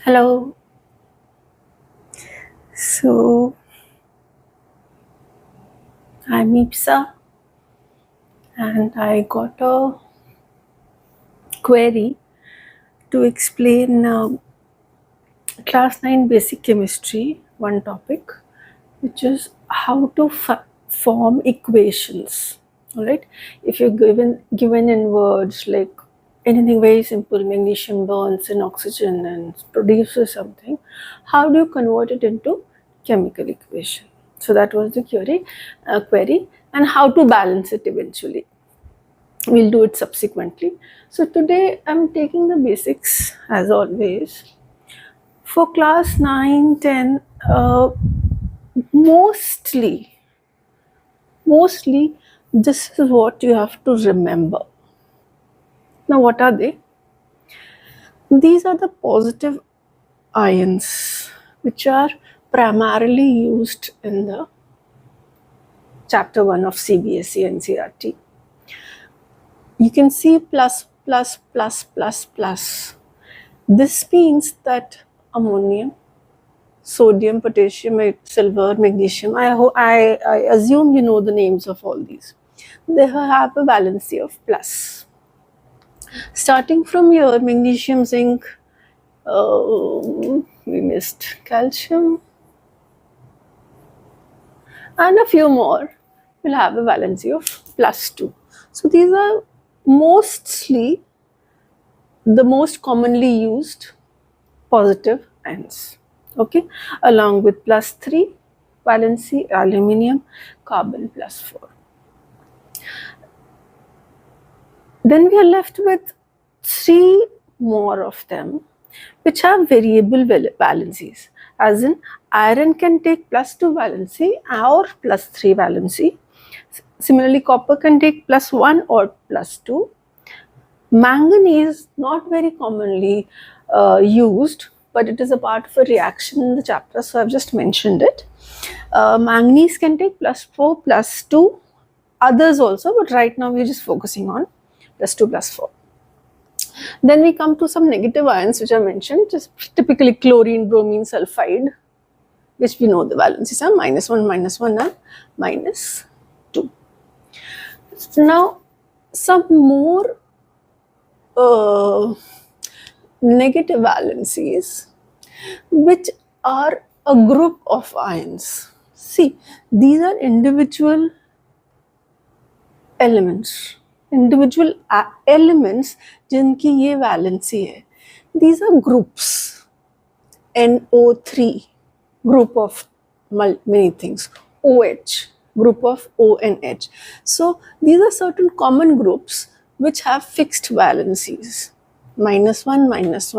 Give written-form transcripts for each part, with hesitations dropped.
Hello. So I'm Eepsa and I got a query to explain class 9 basic chemistry, one topic, which is how to form equations. All right. If you're given in words like anything very simple, magnesium burns in oxygen and produces something, how do you convert it into chemical equation? So that was the query, and how to balance it eventually. We'll do it subsequently. So today I'm taking the basics as always. For class 9, 10, mostly this is what you have to remember. Now what are they? These are the positive ions which are primarily used in the chapter 1 of CBSE NCERT. You can see plus, plus, plus, plus, plus. This means that ammonium, sodium, potassium, silver, magnesium, I assume you know the names of all these. They have a valency of plus. Starting from here, magnesium, zinc, we missed calcium, and a few more will have a valency of plus 2. So these are mostly the most commonly used positive ions, okay, along with plus 3 valency, aluminium, carbon plus 4. Then we are left with 3 more of them which have variable valencies, as in iron can take plus 2 valency or plus 3 valency. Similarly, copper can take plus 1 or plus 2. Manganese, not very commonly used, but it is a part of a reaction in the chapter, so I've just mentioned it. Manganese can take plus 4, plus 2, others also, but right now we're just focusing on plus 2, plus 4. Then we come to some negative ions which are mentioned, just typically chlorine, bromine, sulfide, which we know the valencies are minus 1, and minus 2. Now, some more negative valencies, which are a group of ions. See, these are individual elements. Individual elements जिनकी ये valency है. These are groups. NO3, group of many things. OH, group of O and H. So these are certain common groups which have fixed valencies. Minus 1, minus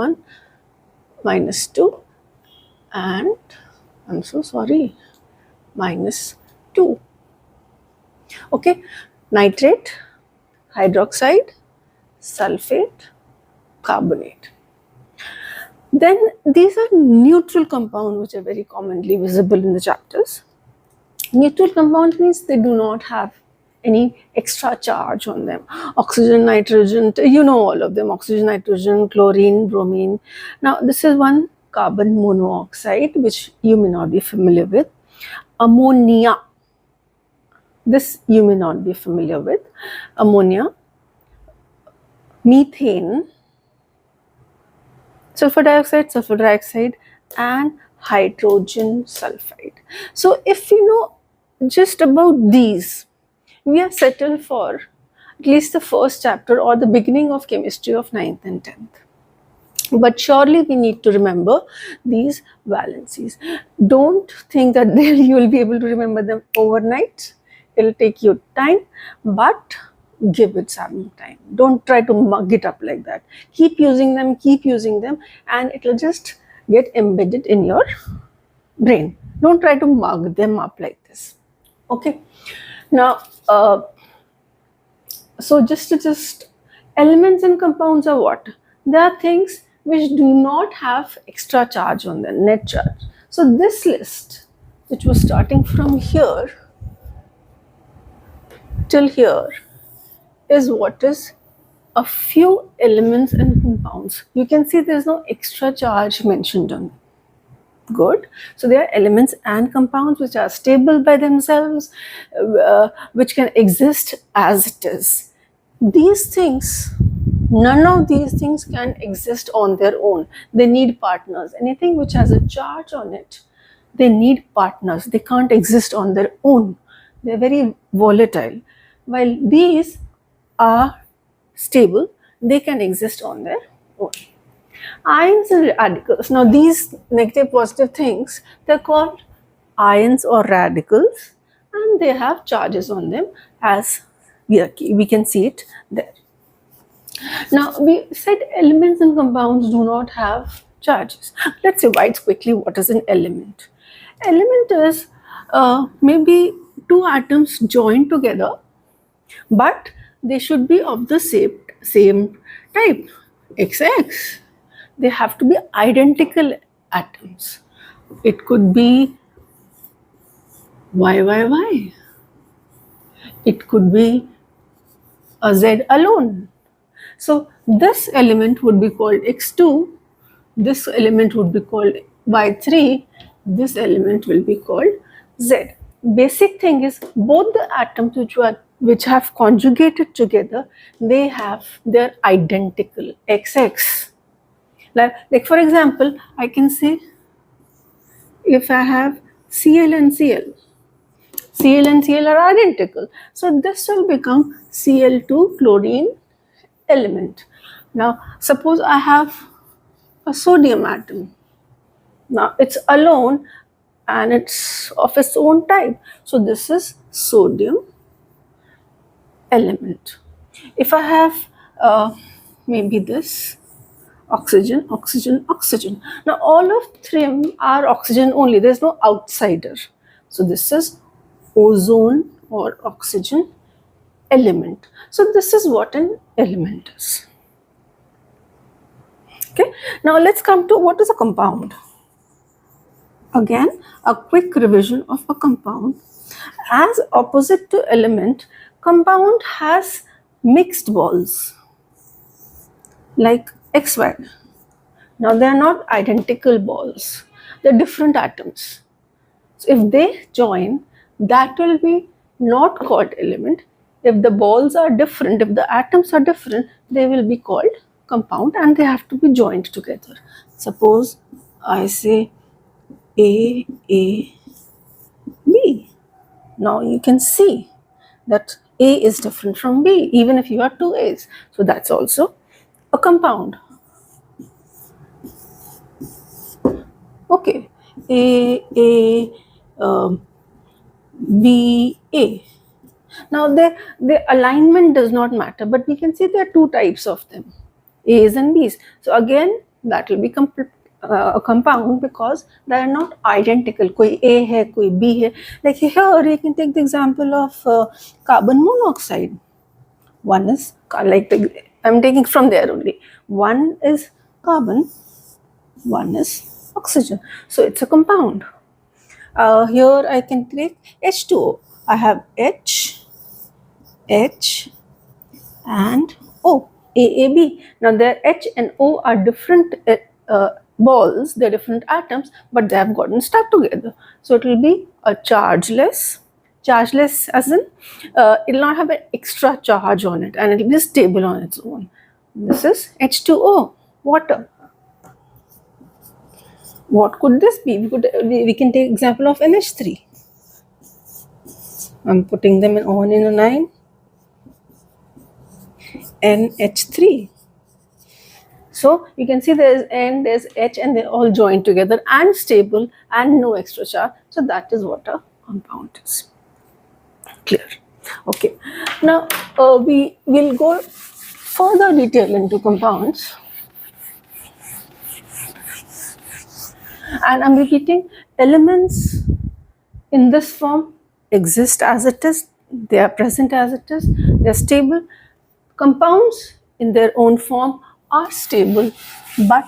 2, and I'm so sorry, minus 2. Okay, nitrate, hydroxide, sulfate, carbonate. Then these are neutral compounds which are very commonly visible in the chapters. Neutral compounds means they do not have any extra charge on them. Oxygen, nitrogen, you know all of them. Oxygen, nitrogen, chlorine, bromine. Now this is one carbon monoxide which you may not be familiar with. Ammonia. This you may not be familiar with. Ammonia, methane, sulfur dioxide, and hydrogen sulfide. So if you know just about these, we are settled for at least the first chapter or the beginning of chemistry of 9th and 10th. But surely we need to remember these valencies. Don't think that you will be able to remember them overnight. It will take you time, but give it some time. Don't try to mug it up like that. Keep using them, and it will just get embedded in your brain. Don't try to mug them up like this. Okay. Now, so just elements and compounds are what? They are things which do not have extra charge on them, net charge. So this list, which was starting from here till here, is what is a few elements and compounds. You can see there's no extra charge mentioned on them. Good. So there are elements and compounds which are stable by themselves, which can exist as it is. These things, none of these things can exist on their own. They need partners. Anything which has a charge on it, they need partners. They can't exist on their own. They're very volatile. While these are stable, they can exist on their own. Ions and radicals. Now these negative positive things, they're called ions or radicals, and they have charges on them, as we can see it there. Now we said elements and compounds do not have charges. Let's revise quickly what is an element. Element is maybe two atoms joined together, but they should be of the same type, XX. They have to be identical atoms. It could be YYY. It could be a Z alone. So this element would be called X2. This element would be called Y3. This element will be called Z. Basic thing is both the atoms which have conjugated together, they're identical, XX. Like for example, I can say if I have Cl and Cl, Cl and Cl are identical. So this will become Cl2 chlorine element. Now suppose I have a sodium atom. Now it's alone and it's of its own type. So this is sodium element. If I have maybe this oxygen, oxygen, oxygen. Now all of three are oxygen only. There's no outsider. So this is ozone or oxygen element. So this is what an element is. Okay. Now let's come to what is a compound. Again, a quick revision of a compound. As opposite to element, compound has mixed balls like XY. Now they are not identical balls. They're different atoms. So if they join, that will be not called element. If the balls are different, if the atoms are different, they will be called compound and they have to be joined together. Suppose I say A, B. Now you can see that A is different from B, even if you have two A's. So that's also a compound. Okay, A, B, A. Now the alignment does not matter, but we can see there are two types of them, A's and B's. So again, that will be a compound because they are not identical. Koi A hai, koi B hai. Like here, you can take the example of carbon monoxide. One is I'm taking from there only. One is carbon, one is oxygen. So it's a compound. Here I can take H2O. I have H and O, AAB. Now their H and O are different balls, they're different atoms, but they have gotten stuck together. So it will be a chargeless as in it will not have an extra charge on it and it will be stable on its own. This is H2O, water. What could this be? We can take example of NH3. I'm putting them on in a line. NH3. So you can see there's N, there's H, and they're all joined together and stable and no extra charge. So that is what a compound is. Clear? Okay. Now we will go further detail into compounds. And I'm repeating, elements in this form exist as it is, they are present as it is, they are stable. Compounds in their own form are stable, but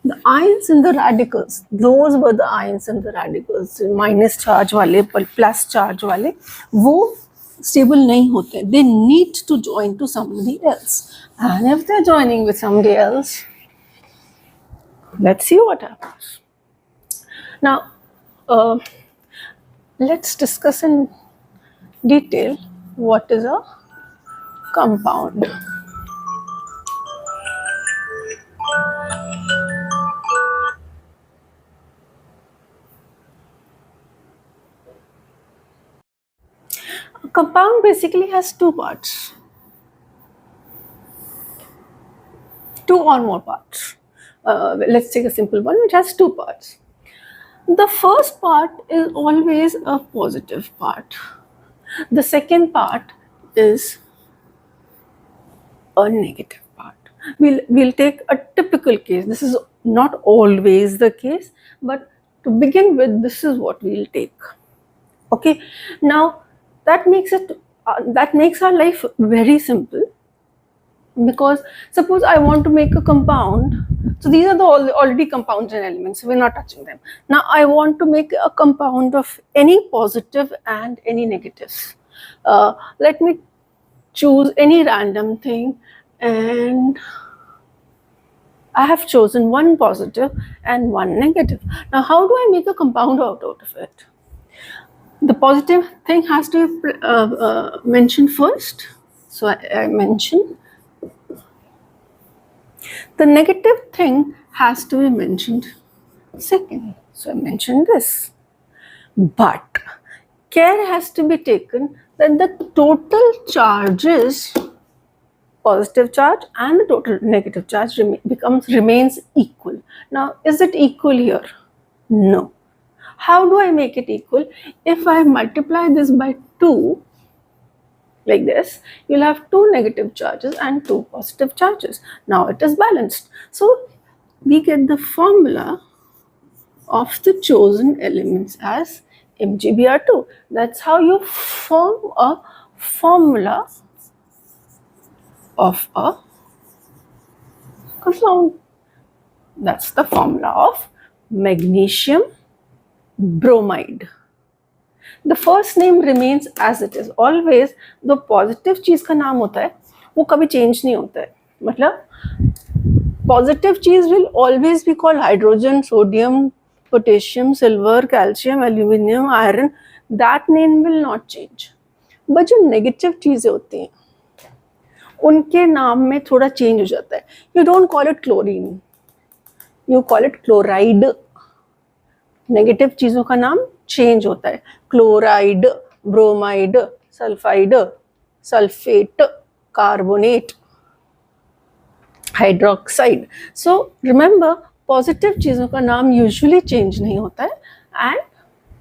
the ions and the radicals, those were the ions and the radicals, minus charge wale, plus charge wale, वो stable nahi hote. They need to join to somebody else. And if they're joining with somebody else, let's see what happens. Now, let's discuss in detail what is a compound. A compound basically has two parts, two or more parts. Let's take a simple one which has two parts. The first part is always a positive part. The second part is a negative part. We'll take a typical case. This is not always the case, but to begin with, this is what we'll take. Okay. Now that makes our life very simple, because suppose I want to make a compound. So these are the already compounds and elements, so we're not touching them. Now I want to make a compound of any positive and any negatives. Let me choose any random thing, and I have chosen one positive and one negative. Now how do I make a compound out of it? The positive thing has to be mentioned first. So I mention. The negative thing has to be mentioned second. So I mentioned this. But care has to be taken that the total charges, positive charge and the total negative charge, remains equal. Now, is it equal here? No. How do I make it equal? If I multiply this by 2, like this, you'll have 2 negative charges and 2 positive charges. Now it is balanced. So we get the formula of the chosen elements as MgBr2. That's how you form a formula of a compound. That's the formula of magnesium bromide. The first name remains as it is. Always the positive चीज का नाम होता है वो कभी change नहीं होता है. मतलब positive चीज will always be called hydrogen, sodium, potassium, silver, calcium, aluminium, iron. That name will not change. But जो negative चीजें होती हैं उनके नाम में थोड़ा चेंज हो जाता है. You don't call it chlorine, you call it chloride. Negative चीजों का नाम चेंज होता है. Chloride, bromide, sulphide, sulphate, carbonate, hydroxide. So remember, positive चीजों का नाम यूजुअली चेंज नहीं होता है एंड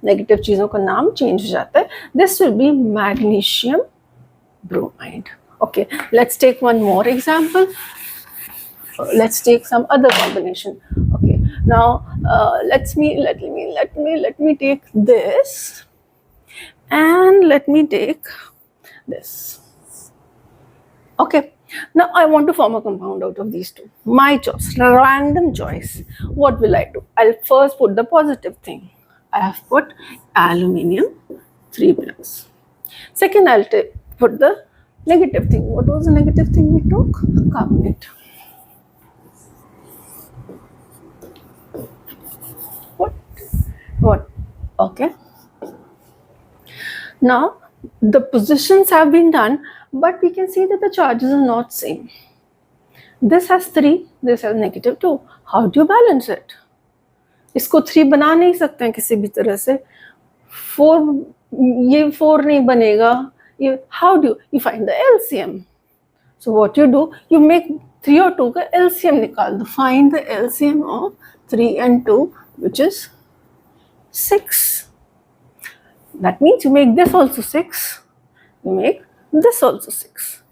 नेगेटिव चीजों का नाम चेंज हो जाता है. This will be magnesium bromide. Okay, let's take one more example. Let's take some other combination. Okay, now let me take this and let me take this. Okay, now I want to form a compound out of these two. My choice, random choice. What will I do? I'll first put the positive thing. I have put aluminium 3+. Second, I'll put the negative thing. What was the negative thing we took? Carbonate. What? Okay. Now the positions have been done, but we can see that the charges are not same. This has 3, this has -2. How do you balance it? इसको 3 बना नहीं सकते हैं किसी भी तरह से. 4, ये 4 नहीं बनेगा. How do you find the LCM? So what you do, you make 3 और 2 का LCM निकाल दो. Find the LCM of 3 and 2, which is 6. That means you make this also 6. You make this also 6.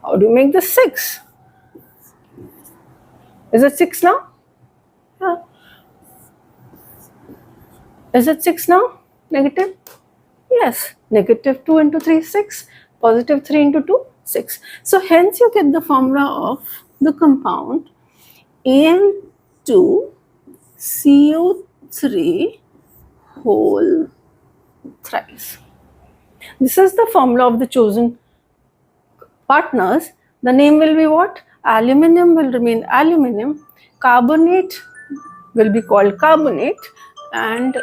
How do you make this 6? Is it 6 now? Yeah. Is it 6 now? Negative? Yes. -2 into 3 is 6. Positive 3 into 2, 6. So hence you get the formula of the compound Al2CO3 whole thrice. This is the formula of the chosen partners. The name will be what? Aluminium will remain aluminium, carbonate will be called carbonate, and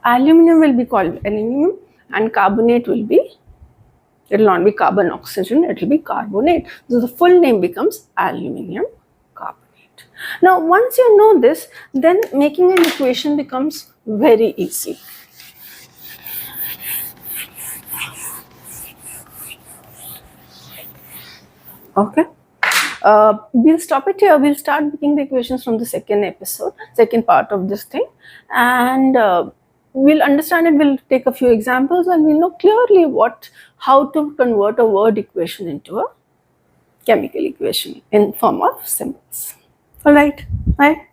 aluminium will be called aluminium, and carbonate will be, it will not be carbon oxygen, it will be carbonate. So the full name becomes aluminium carbonate. Now once you know this, then making an equation becomes very easy. Okay. We'll stop it here. We'll start making the equations from the second part of this thing, and we'll understand it. We'll take a few examples, and we'll know clearly how to convert a word equation into a chemical equation in form of symbols. All right. Bye.